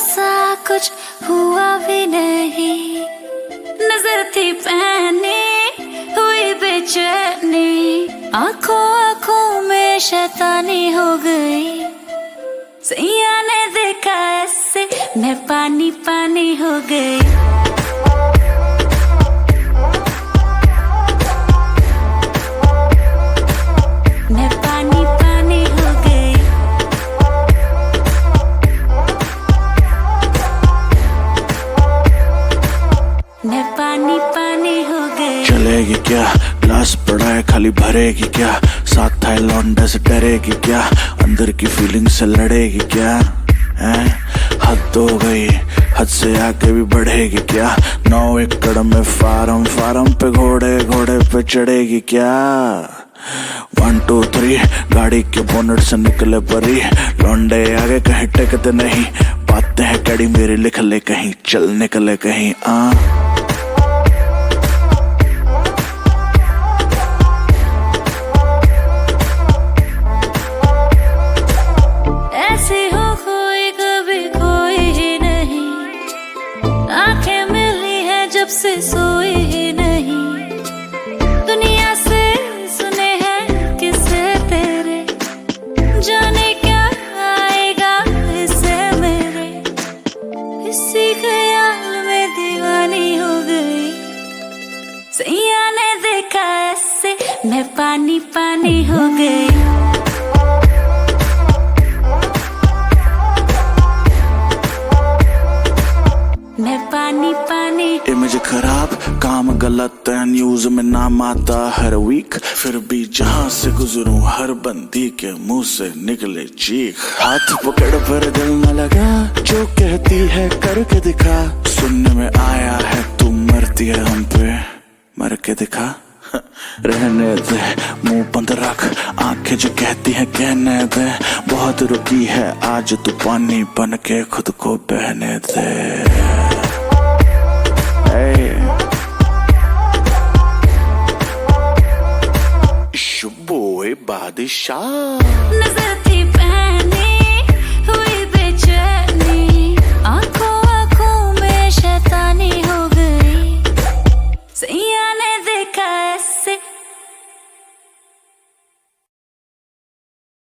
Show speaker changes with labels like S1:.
S1: ऐसा कुछ हुआ भी नहीं, नजर थी पहनी हुई बेचैनी, आंखों आंखों में शैतानी हो गई। सैया ने देखा ऐसे मैं पानी पानी हो गई। मैं पानी पानी हो गई। मैं पानी पानी हो गई।
S2: चलेगी क्या, ग्लास पड़ा है खाली भरेगी क्या, साथ था लौंडे से डरेगी क्या, अंदर की फीलिंग से लड़ेगी क्या, हैं? हद हो गई, हद से आगे भी बढ़ेगी क्या, 9 एकड़ में फार्म, फार्म पे घोड़े, घोड़े पे चढ़ेगी क्या। 1 2 3 गाड़ी के बोनट से निकले परी, लौंडे आगे कहीं टेकते नहीं, बातें हैं कड़ी मेरी लिख ले कहीं, चल निकले कहीं।
S1: ऐसी हो कोई कभी कोई ही नहीं, आंखें मिली है जब से सोई ही नहीं, दुनिया से सुने हैं किस्से तेरे, जाने क्या आएगा इससे मेरे, इसी ख्याल में दीवानी हो गई। सैया ने देखा ऐसे मैं पानी पानी हो गई। मैं पानी पानी।
S2: इमेज खराब, काम गलत है, न्यूज में नाम आता हर वीक, फिर भी जहां से गुजरूं हर बंदी के मुंह से निकले चीख। हाथ पकड़ पर दिल न लगा, जो कहती है करके दिखा, सुनने में आया है तू मरती है हम पे, मर के दिखा। रहने दे, मुंह बंद रख, आंखें जो कहती हैं कहने दे, बहुत रुकी है आज तू पानी बन के खुद को बहने दे। It's your boy बादशाह।
S1: नजर